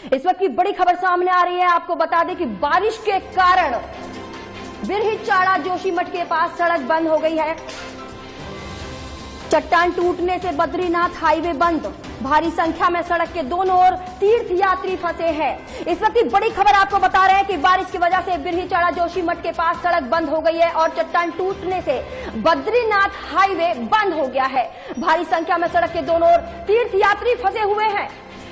इस वक्त की बड़ी खबर सामने आ रही है। आपको बता दें कि बारिश के कारण बिरही चाड़ा जोशीमठ के पास सड़क बंद हो गई है। चट्टान टूटने से बद्रीनाथ हाईवे बंद। भारी संख्या में सड़क के दोनों ओर तीर्थ यात्री फंसे हैं। इस वक्त की बड़ी खबर आपको बता रहे हैं कि बारिश की वजह से बिरही चाड़ा जोशीमठ के पास सड़क बंद हो गई है और चट्टान टूटने से बद्रीनाथ हाईवे बंद हो गया है। भारी संख्या में सड़क के दोनों ओर तीर्थ यात्री फंसे हुए हैं।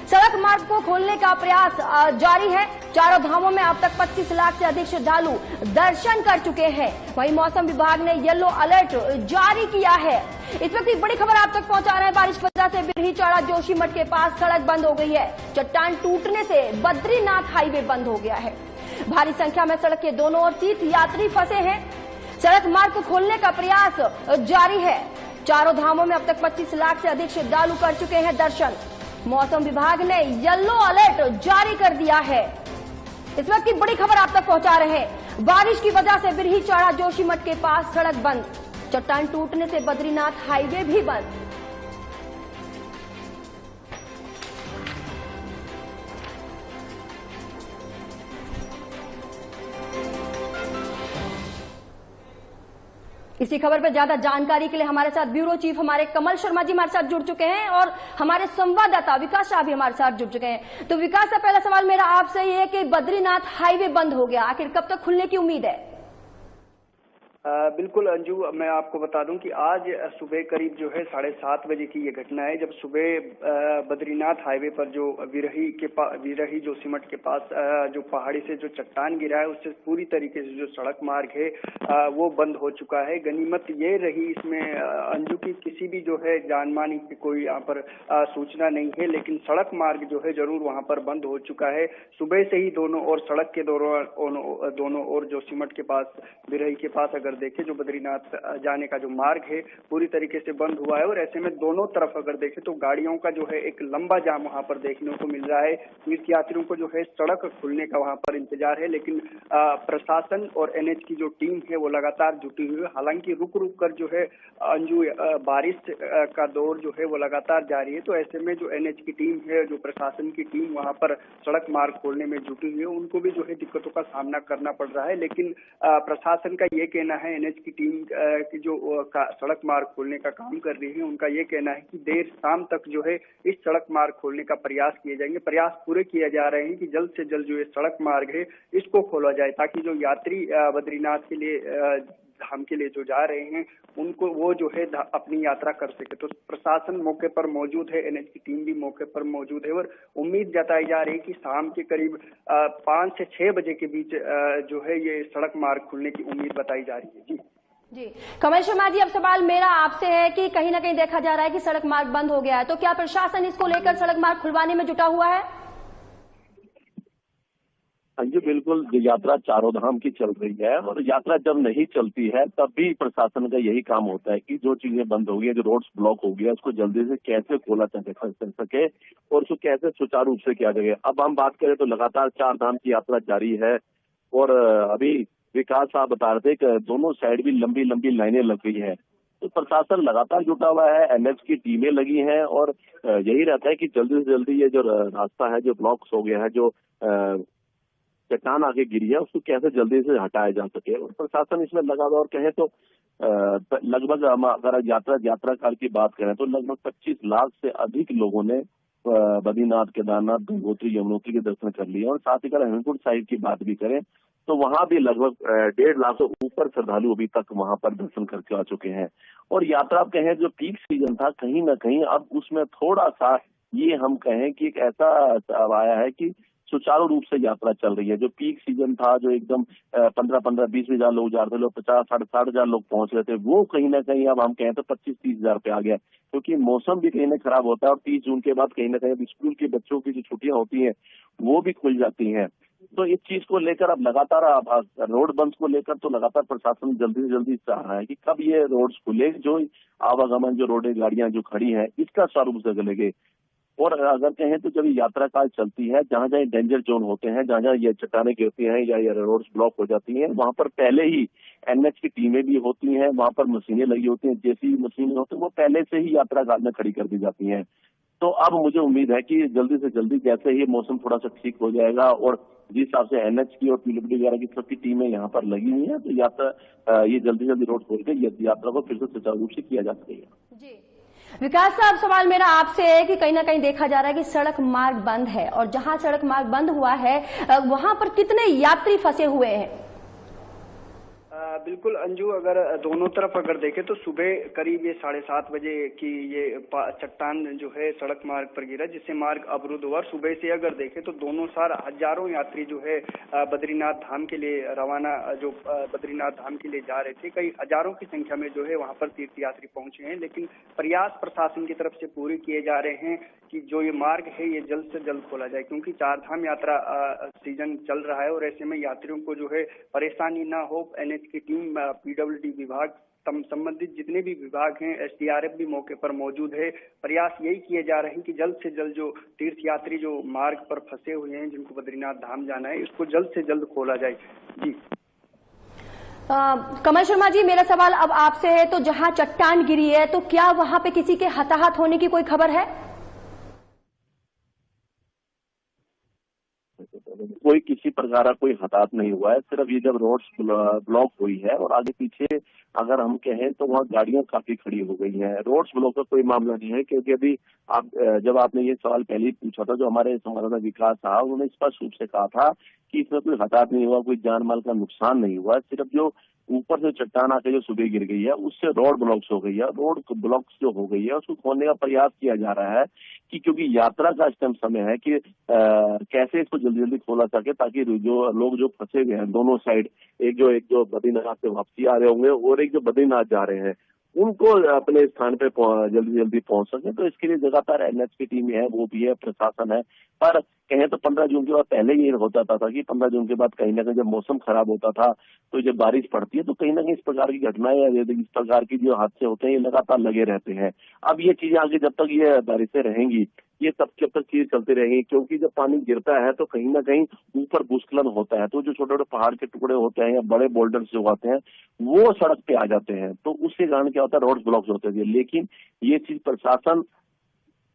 सड़क मार्ग को खोलने का प्रयास जारी है। चारों धामों में अब तक 25 लाख से अधिक श्रद्धालु दर्शन कर चुके हैं। वहीं मौसम विभाग ने येलो अलर्ट जारी किया है। इस वक्त बड़ी खबर आप तक पहुंचा रहे हैं। बारिश की वजह से बिरही चाड़ा जोशीमठ के पास सड़क बंद हो गई है। चट्टान टूटने से बद्रीनाथ हाईवे बंद हो गया है। भारी संख्या में सड़क के दोनों ओर तीर्थ यात्री फंसे हैं। सड़क मार्ग को खोलने का प्रयास जारी है। चारों धामों में अब तक 25 लाख से अधिक श्रद्धालु कर चुके हैं दर्शन। मौसम विभाग ने येलो अलर्ट जारी कर दिया है। इस वक्त की बड़ी खबर आप तक पहुंचा रहे हैं। बारिश की वजह से बिरही चाड़ा जोशीमठ के पास सड़क बंद। चट्टान टूटने से बद्रीनाथ हाईवे भी बंद। इसी खबर पर ज्यादा जानकारी के लिए हमारे साथ ब्यूरो चीफ हमारे कमल शर्मा जी हमारे साथ जुड़ चुके हैं और हमारे संवाददाता विकास शाह भी हमारे साथ जुड़ चुके हैं। तो विकास, का पहला सवाल मेरा आपसे ये है कि बद्रीनाथ हाईवे बंद हो गया, आखिर कब तक खुलने की उम्मीद है? बिल्कुल अंजू, मैं आपको बता दूं कि आज सुबह करीब जो है 7:30 बजे की ये घटना है, जब सुबह बद्रीनाथ हाईवे पर जो विरही जोशीमठ के पास जो पहाड़ी से जो चट्टान गिरा है उससे पूरी तरीके से जो सड़क मार्ग है वो बंद हो चुका है। गनीमत ये रही इसमें अंजू की किसी भी जो है जान माल की कोई यहाँ पर सूचना नहीं है, लेकिन सड़क मार्ग जो है जरूर वहाँ पर बंद हो चुका है। सुबह से ही दोनों ओर सड़क के दोनों ओर जोशीमठ के पास विरही के पास अगर देखें जो बद्रीनाथ जाने का जो मार्ग है पूरी तरीके से बंद हुआ है और ऐसे में दोनों तरफ अगर देखें तो गाड़ियों का जो है एक लंबा जाम वहां पर देखने को मिल रहा है। तीर्थ यात्रियों को जो है सड़क खुलने का वहां पर इंतजार है, लेकिन प्रशासन और एनएच की जो टीम है वो लगातार जुटी हुई है। हालांकि रुक रुक कर जो है अंजू बारिश का दौर जो है वो लगातार जारी है, तो ऐसे में जो एनएच की टीम है, जो प्रशासन की टीम वहां पर सड़क मार्ग खोलने में जुटी हुई है, उनको भी जो है दिक्कतों का सामना करना पड़ रहा है। लेकिन प्रशासन का ये कहना है, एनएच की टीम की जो सड़क मार्ग खोलने का काम कर रही है, उनका ये कहना है कि देर शाम तक जो है इस सड़क मार्ग खोलने का प्रयास किए जाएंगे। प्रयास पूरे किए जा रहे हैं कि जल्द से जल्द जो ये सड़क मार्ग है इसको खोला जाए, ताकि जो यात्री बद्रीनाथ के लिए धाम के लिए जो जा रहे हैं उनको वो जो है अपनी यात्रा कर सके। तो प्रशासन मौके पर मौजूद है, एनएच की टीम भी मौके पर मौजूद है और उम्मीद जताई जा रही है कि शाम के करीब 5 से 6 बजे के बीच जो है ये सड़क मार्ग खुलने की उम्मीद बताई जा रही है। जी कमल शर्मा जी, अब सवाल मेरा आपसे है कि कहीं ना कहीं देखा जा रहा है कि सड़क मार्ग बंद हो गया है, तो क्या प्रशासन इसको लेकर सड़क मार्ग खुलवाने में जुटा हुआ है? जी बिल्कुल, यात्रा चारों धाम की चल रही है और यात्रा जब नहीं चलती है तब भी प्रशासन का यही काम होता है कि जो चीजें बंद हो गई, जो रोड्स ब्लॉक हो गया, उसको जल्दी से कैसे खोला जा सके और उसको कैसे सुचारू रूप से किया जाए। अब हम बात करें तो लगातार 4 धाम की यात्रा जारी है और अभी विकास साहब बता रहे थे कि दोनों साइड भी लंबी लंबी लाइनें लग गई है, तो प्रशासन लगातार जुटा हुआ है, एनएच की टीमें लगी हैं और यही रहता है कि जल्दी से जल्दी ये जो रास्ता है जो ब्लॉक्स हो गया है, जो चट्टान आगे गिरी है, उसको कैसे जल्दी से हटाया जा सके और प्रशासन इसमें लगा हुआ। और कहें तो लगभग हम अगर यात्रा काल की बात करें तो लगभग 25 लाख से अधिक लोगों ने बद्रीनाथ, केदारनाथ, गंगोत्री, यमुनोत्री के दर्शन कर लिए और साथ ही अगर हेमकुंड साहिब की बात भी करें तो वहां भी लगभग 1.5 लाख से ऊपर श्रद्धालु अभी तक वहां पर दर्शन करके आ चुके हैं। और यात्रा आप कहें जो पीक सीजन था, कहीं ना कहीं अब उसमें थोड़ा सा ये हम कहें कि एक ऐसा आया है कि सुचारू रूप से यात्रा चल रही है। जो पीक सीजन था, जो एकदम 15-15, 20 हजार लोग जा रहे थे, लोग 50, 60 हजार लोग पहुंच रहे थे, वो कहीं ना कहीं अब हम कहें तो 25-30 हजार पे आ गया, क्योंकि मौसम भी कहीं ना खराब होता है और 30 जून के बाद कहीं ना कहीं स्कूल के बच्चों की जो छुट्टियां होती हैं वो भी खुल जाती हैं। तो इस चीज को लेकर अब लगातार रोड बंद को लेकर तो लगातार प्रशासन जल्दी से जल्दी चाह रहा है कि कब ये रोड्स खुले, जो आवागमन, जो रोडें, गाड़ियां जो खड़ी हैं, इसका स्वरूप से लगे। और अगर कहें तो जब यात्रा काल चलती है, जहां जहां डेंजर जोन होते हैं, जहां जहां ये चट्टानें गिरती हैं या रोड्स ब्लॉक हो जाती हैं, वहां पर पहले ही एनएच की टीमें भी होती हैं, वहां पर मशीनें लगी होती हैं, जैसी मशीनें होती हैं वो पहले से ही यात्रा काल में खड़ी कर दी जाती हैं। तो अब मुझे उम्मीद है कि जल्दी से जल्दी जैसे ही मौसम थोड़ा सा ठीक हो जाएगा और जिस हिसाब से एनएच की और पीडब्ल्यूडी वगैरह की सबकी टीमें यहाँ पर लगी हुई हैं, तो यात्रा ये जल्दी जल्दी रोड खोल के यात्रा को फिर से सुचारू रूप से किया जा सकेगा। जी विकास साहब, सवाल मेरा आपसे है कि कहीं ना कहीं देखा जा रहा है कि सड़क मार्ग बंद है और जहां सड़क मार्ग बंद हुआ है वहां पर कितने यात्री फंसे हुए हैं? बिल्कुल अंजू, अगर दोनों तरफ अगर देखें तो सुबह करीब ये 7:30 बजे की ये चट्टान जो है सड़क मार्ग पर गिरा, जिससे मार्ग अवरुद्ध हुआ। सुबह से अगर देखें तो दोनों सार हजारों यात्री जो है बद्रीनाथ धाम के लिए रवाना, जो बद्रीनाथ धाम के लिए जा रहे थे, कई हजारों की संख्या में जो है वहां पर तीर्थ यात्री पहुंचे हैं। लेकिन प्रयास प्रशासन की तरफ से पूरे किए जा रहे हैं कि जो ये मार्ग है ये जल्द से जल्द खोला जाए, क्योंकि चार धाम यात्रा सीजन चल रहा है और ऐसे में यात्रियों को जो है परेशानी ना हो। एनएच की टीम, पीडब्ल्यूडी विभाग, संबंधित जितने भी विभाग हैं, एसडीआरएफ भी मौके पर मौजूद है। प्रयास यही किए जा रहे हैं कि जल्द से जल्द जो तीर्थ यात्री जो मार्ग पर फंसे हुए हैं, जिनको बद्रीनाथ धाम जाना है, इसको जल्द से जल्द खोला जाए। जी कमल शर्मा जी, मेरा सवाल अब आपसे है, तो जहां चट्टान गिरी है तो क्या वहां पे किसी के हताहत होने की कोई खबर है? कोई किसी प्रकार का कोई हताहत नहीं हुआ है। सिर्फ ये जब रोड ब्लॉक हुई है और आगे पीछे अगर हम कहें तो वहाँ गाड़ियां काफी खड़ी हो गई हैं। रोड्स ब्लॉक का कोई मामला नहीं है, क्योंकि अभी आप जब आपने ये सवाल पहले ही पूछा था, जो हमारे संवाददाता विकास साहब, उन्होंने स्पष्ट रूप से कहा था कि इसमें कोई हताहत नहीं हुआ, कोई जान माल का नुकसान नहीं हुआ। सिर्फ जो ऊपर से चट्टान आके जो सुबह गिर गई है उससे रोड ब्लॉक्स हो गई है। रोड ब्लॉक्स जो हो गई है उसको खोलने का प्रयास किया जा रहा है कि क्योंकि यात्रा का इस टाइम समय है कि कैसे इसको जल्दी जल्दी खोला सके, ताकि जो लोग जो फंसे हुए हैं दोनों साइड, एक जो बद्रीनाथ से वापसी आ रहे होंगे और एक जो बद्रीनाथ जा रहे हैं, उनको अपने स्थान पे जल्दी जल्दी पहुंच सके। तो इसके लिए लगातार एनएच की टीम है, वो भी है, प्रशासन है। पर कहें तो 15 जून के बाद पहले ये होता था कि 15 जून के बाद कहीं ना कहीं जब मौसम खराब होता था तो जब बारिश पड़ती है तो कहीं ना कहीं इस प्रकार की घटनाएं या इस प्रकार की जो हादसे होते हैं ये लगातार लगे रहते हैं। अब ये चीजें आगे जब तक ये बारिशें रहेंगी, ये तब तक चीज चलती रहेगी, क्योंकि जब पानी गिरता है तो कहीं ना कहीं ऊपर भूस्खलन होता है, तो जो छोटे छोटे पहाड़ के टुकड़े होते हैं या बड़े बोल्डर्स जो होते हैं वो सड़क पे आ जाते हैं, तो उसके कारण क्या होता है, रोड ब्लॉक होते हैं। लेकिन ये चीज प्रशासन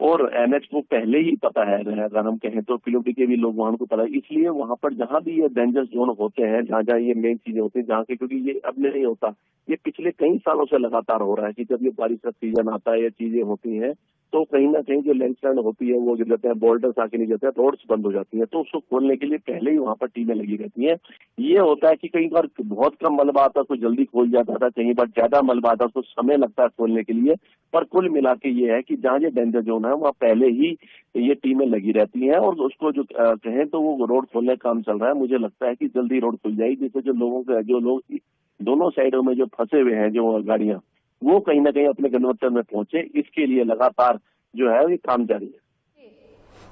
और एनएच को पहले ही पता है, अगर हम कहें तो पीडब्ल्यूडी के भी लोग वहां को पता है, इसलिए वहां पर जहां भी ये डेंजर जोन होते हैं, जहां जहां ये मेन चीजें होती हैं, जहाँ के, क्योंकि ये अब नहीं होता, ये पिछले कई सालों से लगातार हो रहा है कि जब ये बारिश का सीजन आता है, ये चीजें होती हैं, तो कहीं ना कहीं जो लैंडस्लाइड होती है वो गिर जाते हैं, बोल्डर्स आके नहीं जाते हैं, रोड्स बंद हो जाती है, तो उसको खोलने के लिए पहले ही वहां पर टीमें लगी रहती हैं। ये होता है कि कई बार बहुत कम मलबा आता है तो जल्दी खोल जाता था, कई बार ज्यादा मलबा आता है उसको समय लगता है खोलने के लिए। पर कुल मिला के ये है कि जहाँ ये डेंजर जोन है वहाँ पहले ही ये टीमें लगी रहती हैं और उसको जो कहें तो वो रोड खोलने का काम चल रहा है। मुझे लगता है कि जल्दी रोड खुल जाएगी, जिससे जो लोग दोनों साइडों में जो फंसे हुए हैं जो गाड़ियां, वो कहीं ना कहीं अपने गंतव्य में पहुंचे, इसके लिए लगातार जो है ये काम जारी है।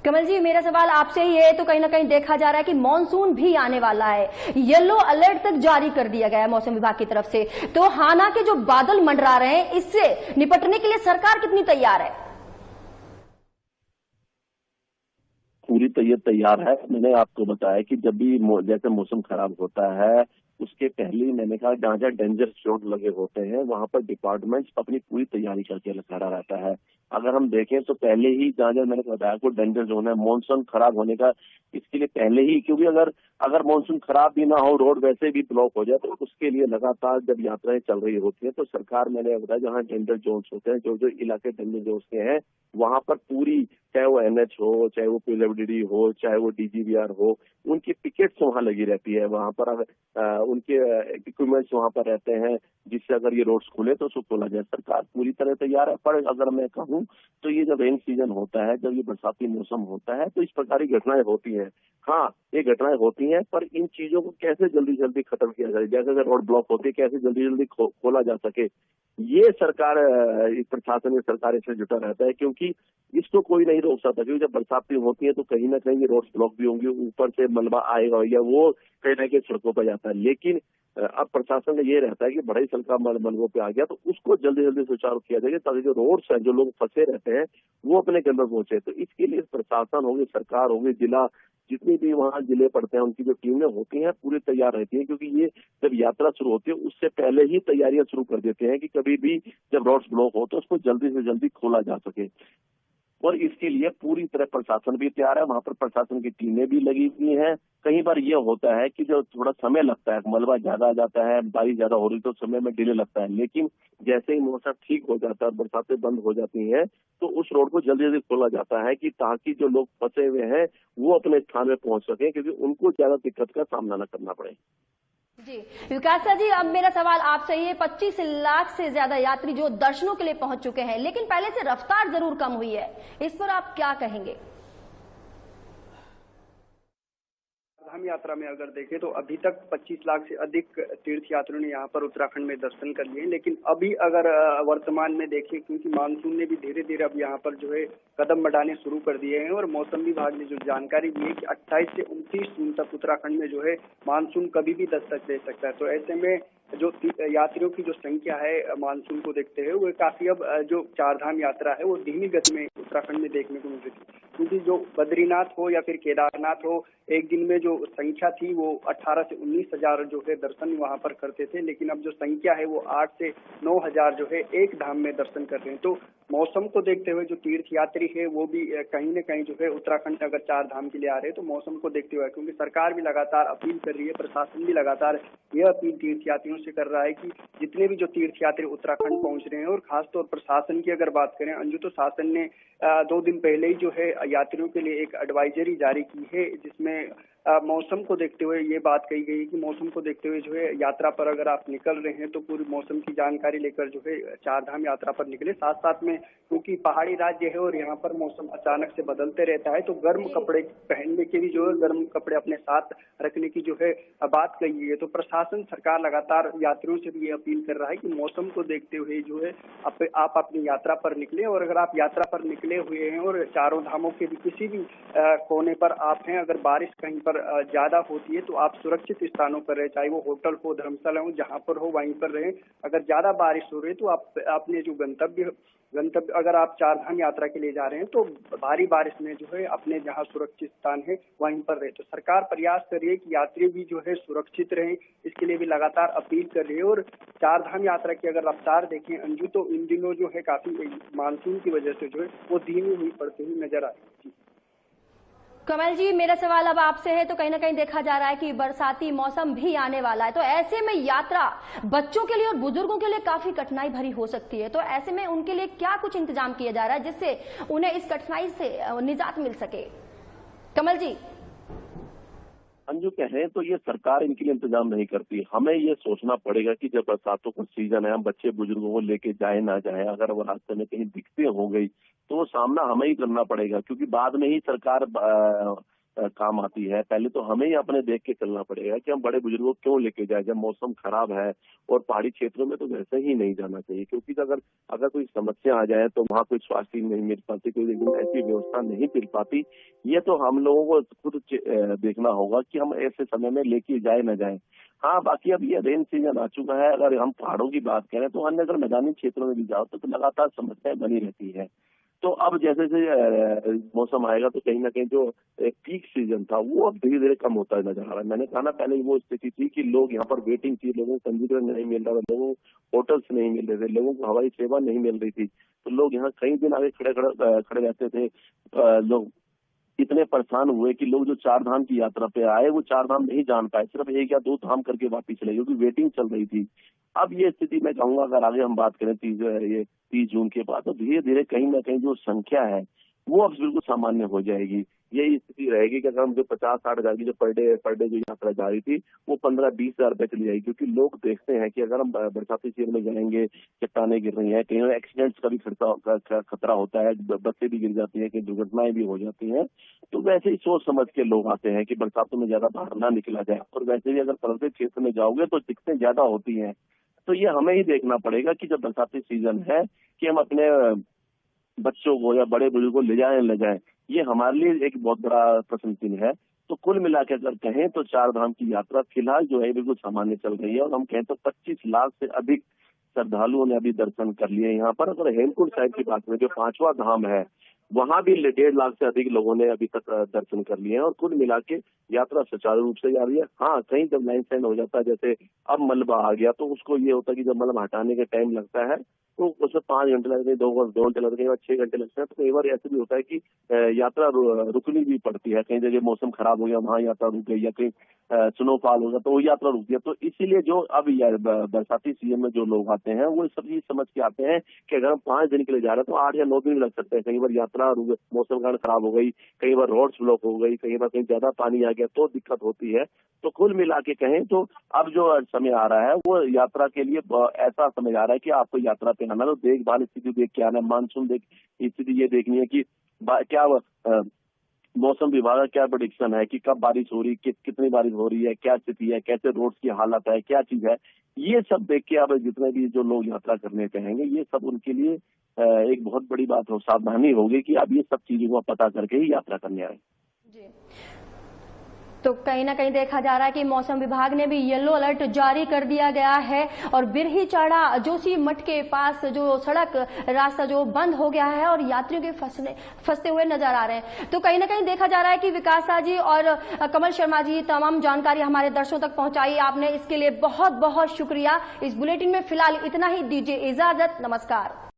कमल जी, मेरा सवाल आपसे ही है, तो कहीं ना कहीं देखा जा रहा है कि मॉनसून भी आने वाला है, येलो अलर्ट तक जारी कर दिया गया है मौसम विभाग की तरफ से, तो हाना के जो बादल मंडरा रहे हैं इससे निपटने के लिए सरकार कितनी तैयार है? पूरी तैयार है। मैंने आपको बताया कि जब भी जैसे मौसम खराब होता है उसके पहले ही मैंने कहा जहाँ जहाँ डेंजर जोन लगे होते हैं वहां पर डिपार्टमेंट्स अपनी पूरी तैयारी करके खड़ा रहता है। अगर हम देखें तो पहले ही जहाँ जहाँ मैंने बताया को डेंजर जोन है, मॉनसून खराब होने का, इसके लिए पहले ही, क्योंकि अगर मॉनसून खराब भी ना हो, रोड वैसे भी ब्लॉक हो जाए, तो उसके लिए लगातार जब यात्राएं चल रही होती है तो सरकार, मैंने बताया जहाँ डेंजर जोन्स होते हैं, जो इलाके डेंजर जोन्स के हैं, वहां पर पूरी, चाहे वो एनएच हो, चाहे वो पीडब्ल्यूडी हो, चाहे वो डीजीवीआर हो, उनकी पिकेट्स वहां लगी रहती है। वहां पर उनके इक्विपमेंट्स वहां पर रहते हैं, जिससे अगर ये रोड्स खुले तो उसको खोला जाए। सरकार पूरी तरह तैयार है। पर अगर मैं कहूँ तो ये जब रेन सीजन होता है, जब ये बरसाती मौसम होता है, तो इस प्रकार की घटनाएं होती हैं। हाँ, ये घटनाएं होती हैं, पर इन चीजों को कैसे जल्दी जल्दी खत्म किया जाए, जैसे अगर रोड ब्लॉक होती है कैसे जल्दी जल्दी खोला जा सके, ये सरकार, प्रशासन, सरकार इसमें जुटा रहता है, क्योंकि इसको कोई नहीं रोक सकता। क्योंकि जब बरसातें होती है तो कहीं ना कहीं रोड ब्लॉक भी होंगे, ऊपर से मलबा आएगा या वो कहीं ना कहीं सड़कों पर जाता है। लेकिन अब प्रशासन का ये रहता है कि बड़ा ही सड़का मलबों पे आ गया तो उसको जल्दी जल्दी सुचारू किया जाएगा, ताकि जो रोड्स हैं, जो लोग फंसे रहते हैं, वो अपने गंतव्य पहुंचे। तो इसके लिए प्रशासन होगी, सरकार होगी, जिला, जितनी भी वहाँ जिले पड़ते हैं, उनकी जो टीमें होती हैं पूरी तैयार रहती है, क्योंकि ये जब यात्रा शुरू होती है उससे पहले ही तैयारियां शुरू कर देते हैं कि कभी भी जब रोड्स ब्लॉक हो तो उसको जल्दी से जल्दी खोला जा सके। और इसके लिए पूरी तरह प्रशासन भी तैयार है, वहां पर प्रशासन की टीमें भी लगी हुई हैं। कई बार ये होता है कि जो थोड़ा समय लगता है, मलबा ज्यादा आ जाता है, बारिश ज्यादा हो रही तो समय में डिले लगता है, लेकिन जैसे ही मौसम ठीक हो जाता है और बरसातें बंद हो जाती हैं तो उस रोड को जल्दी जल्दी खोला जाता है कि ताकि जो लोग फंसे हुए हैं वो अपने स्थान में पहुंच सके, क्योंकि उनको ज्यादा दिक्कत का सामना न करना पड़े। जी विकास सर जी, अब मेरा सवाल आपसे ये 25 लाख से ज्यादा यात्री जो दर्शनों के लिए पहुंच चुके हैं, लेकिन पहले से रफ्तार जरूर कम हुई है, इस पर आप क्या कहेंगे? चारधाम यात्रा में अगर देखें तो अभी तक 25 लाख से अधिक तीर्थ यात्रियों ने यहाँ पर उत्तराखंड में दर्शन कर लिए, लेकिन अभी अगर वर्तमान में देखें, क्योंकि मानसून ने भी धीरे धीरे अब यहाँ पर जो है कदम बढ़ाने शुरू कर दिए हैं और मौसम विभाग ने जो जानकारी दी है कि 28 से 29 जून तक उत्तराखंड में जो है मानसून कभी भी दस्तक दे सकता है। तो ऐसे में जो यात्रियों की जो संख्या है मानसून को देखते हुए वो काफी अब जो चारधाम यात्रा है वो धीमी गति में उत्तराखंड में देखने को मिल रही थी, क्योंकि जो बद्रीनाथ हो या फिर केदारनाथ हो, एक दिन में जो संख्या थी वो 18 से 19 हजार जो है दर्शन वहां पर करते थे, लेकिन अब जो संख्या है वो 8 से 9 हजार जो है एक धाम में दर्शन कर रहे हैं। तो मौसम को देखते हुए जो तीर्थ यात्री है वो भी कहीं न कहीं जो है उत्तराखंड अगर चार धाम के लिए आ रहे हैं तो मौसम को देखते हुए, क्योंकि सरकार भी लगातार अपील कर रही है, प्रशासन भी लगातार यह अपील तीर्थ यात्रियों से कर रहा है कि जितने भी जो तीर्थ यात्री उत्तराखंड पहुंच रहे हैं, और खासतौर पर शासन की अगर बात करें अंजू, तो शासन ने 2 दिन पहले ही जो है यात्रियों के लिए एक एडवाइजरी जारी की है, जिसमें मौसम को देखते हुए ये बात कही गई कि मौसम को देखते हुए जो है यात्रा पर अगर आप निकल रहे हैं तो पूरी मौसम की जानकारी लेकर जो है चारधाम यात्रा पर निकले। साथ साथ में क्योंकि पहाड़ी राज्य है और यहाँ पर मौसम अचानक से बदलते रहता है, तो गर्म कपड़े पहनने के भी जो है गर्म कपड़े अपने साथ रखने की जो है बात कही गई है। तो प्रशासन, सरकार लगातार यात्रियों से भी ये अपील कर रहा है कि मौसम को देखते हुए जो है आप अपनी यात्रा पर निकले, और अगर आप यात्रा पर निकले हुए हैं और चारों धामों के भी किसी भी कोने पर आप हैं, अगर बारिश कहीं पर ज्यादा होती है तो आप सुरक्षित स्थानों पर रहे, चाहे वो होटल हो, धर्मशाला हो, जहां पर हो वहीं पर रहे। अगर ज्यादा बारिश हो रही है तो आप अपने जो गंतव्य अगर आप चारधाम यात्रा के लिए जा रहे हैं तो भारी बारिश में जो है अपने जहां सुरक्षित स्थान है वहीं पर रहे। तो सरकार प्रयास कर रही है कि यात्री भी जो है सुरक्षित रहें, इसके लिए भी लगातार अपील कर रही है। और चारधाम यात्रा की अगर रफ्तार देखें अंजू, तो इन दिनों जो है काफी मानसून की वजह से जो है वो धीमी हुई पड़ती हुई नजर आ रही है। कमल जी, मेरा सवाल अब आपसे है, तो कहीं ना कहीं देखा जा रहा है कि बरसाती मौसम भी आने वाला है, तो ऐसे में यात्रा बच्चों के लिए और बुजुर्गों के लिए काफी कठिनाई भरी हो सकती है, तो ऐसे में उनके लिए क्या कुछ इंतजाम किया जा रहा है जिससे उन्हें इस कठिनाई से निजात मिल सके? कमल जी। अंजू कहें तो ये सरकार इनके लिए इंतजाम नहीं करती। हमें ये सोचना पड़ेगा कि जब बरसातों का सीजन है, हम बच्चे बुजुर्गों को लेके जाए ना जाए, अगर वो रास्ते में कहीं दिक्कतें हो गई तो वो सामना हमें ही करना पड़ेगा, क्योंकि बाद में ही सरकार काम आती है। पहले तो हमें ही अपने देख के चलना पड़ेगा कि हम बड़े बुजुर्गों को क्यों लेके जाए जब मौसम खराब है, और पहाड़ी क्षेत्रों में तो वैसे ही नहीं जाना चाहिए, क्योंकि अगर कोई समस्या आ जाए तो वहाँ कोई स्वास्थ्य नहीं मिल पाती, कोई ऐसी व्यवस्था नहीं मिल पाती। ये तो हम लोगों को खुद देखना होगा कि हम ऐसे समय में लेके जाए न जाए। हाँ, बाकी अब ये रेन सीजन आ चुका है, अगर हम पहाड़ों की बात करें तो अन्य अगर मैदानी क्षेत्रों में भी जाओ तो लगातार समस्याएं बनी रहती है। तो अब जैसे जैसे मौसम आएगा तो कहीं ना कहीं जो पीक सीजन था वो अब धीरे धीरे कम होता नजर आ रहा है। मैंने कहा ना, पहले वो स्थिति थी कि लोग यहाँ पर वेटिंग थी, लोगों को कंप्यूटर नहीं मिल रहा था, लोगों को होटल्स नहीं मिल रहे थे, लोगों को हवाई सेवा नहीं मिल रही थी, तो लोग यहाँ कई दिन आगे खड़े रहते थे। लोग इतने परेशान हुए कि लोग जो चार धाम की यात्रा पे आए वो चार धाम नहीं जान पाए, सिर्फ 1 या 2 धाम करके वापिस चले, क्योंकि वेटिंग चल रही थी। अब ये स्थिति मैं कहूंगा अगर आगे हम बात करें 30 जून के बाद, तो धीरे धीरे कहीं ना कहीं जो संख्या है वो अब बिल्कुल सामान्य हो जाएगी। यही स्थिति रहेगी कि अगर हम जो 50-60 हजार की जो पर डे जो यात्रा जा रही थी वो 15-20 हजार रुपए चली जाएगी, क्योंकि लोग देखते हैं कि अगर हम बरसाती सीजन में जाएंगे, चट्टाने गिर रही हैं, कहीं एक्सीडेंट्स का भी खतरा होता है, बसें भी गिर जाती है, कहीं दुर्घटनाएं भी हो जाती हैं, तो वैसे ही सोच समझ के लोग आते हैं कि बरसातों में ज्यादा बाहर ना निकला जाए। और वैसे भी अगर पर्वतीय क्षेत्र में जाओगे तो दिक्कतें ज्यादा होती हैं। तो ये हमें ही देखना पड़ेगा कि जब बरसाती सीजन है कि हम अपने बच्चों को या बड़े बुजुर्गों को ले जाएं, ये हमारे लिए एक बहुत बड़ा प्रश्न चिन्ह है। तो कुल मिलाकर अगर कहें तो चार धाम की यात्रा फिलहाल जो है बिल्कुल सामान्य चल रही है, और हम कहें तो 25 लाख से अधिक श्रद्धालुओं ने अभी दर्शन कर लिए यहाँ पर। अगर हेमकुंड साहिब की बात करें जो 5वां धाम है, वहां भी 1.5 लाख से अधिक लोगों ने अभी तक दर्शन कर लिए हैं, और कुल मिला के यात्रा सुचारू रूप से जा रही है। हाँ, कहीं जब लाइन सेंड हो जाता है, जैसे अब मलबा आ गया, तो उसको ये होता है कि जब मलबा हटाने का टाइम लगता है तो उसमें 5 घंटे लगते हैं, 2 घंटे लगते हैं, 6 घंटे लगते हैं। तो कई बार ऐसे भी होता है कि यात्रा रुकनी भी पड़ती है। कहीं जगह मौसम खराब हो गया, वहाँ यात्रा रुक गई, या कहीं स्नोफॉल होगा तो वो यात्रा रुकती है। तो इसीलिए जो अब बरसाती सीजन में जो लोग आते हैं वो सब चीज समझ के आते हैं कि अगर हम 5 दिन के लिए जा रहे हैं तो 8 या 9 दिन लग सकते हैं। कई बार यात्रा मौसम कारण खराब हो गई, कई बार रोड्स ब्लॉक हो गई, कई बार कहीं ज्यादा पानी आ गया तो दिक्कत होती है। तो कुल मिला के कहें तो अब जो समय आ रहा है वो यात्रा के लिए ऐसा समय आ रहा है कि आपको यात्रा पे आना तो देखभाल स्थिति देख के आना है, मानसून स्थिति ये देखनी है कि क्या मौसम विभाग का क्या प्रेडिक्शन है कि कब बारिश हो रही, कितनी बारिश हो रही है, क्या स्थिति है, कैसे रोड्स की हालत है, क्या चीज है, ये सब देख के अब जितने भी जो लोग यात्रा करने चाहेंगे ये सब उनके लिए एक बहुत बड़ी बात हो, सावधानी होगी कि अब ये सब चीजों का पता करके ही यात्रा करने आए। जी। तो कहीं ना कहीं देखा जा रहा है कि मौसम विभाग ने भी येलो अलर्ट जारी कर दिया गया है और बिरही चाड़ा जोशीमठ के पास जो सड़क रास्ता जो बंद हो गया है और यात्रियों के फंसते हुए नजर आ रहे हैं। तो कहीं ना कहीं देखा जा रहा है कि विकास जी और कमल शर्मा जी तमाम जानकारी हमारे दर्शकों तक पहुंचाई आपने, इसके लिए बहुत बहुत शुक्रिया। इस बुलेटिन में फिलहाल इतना ही, दीजिए इजाजत, नमस्कार।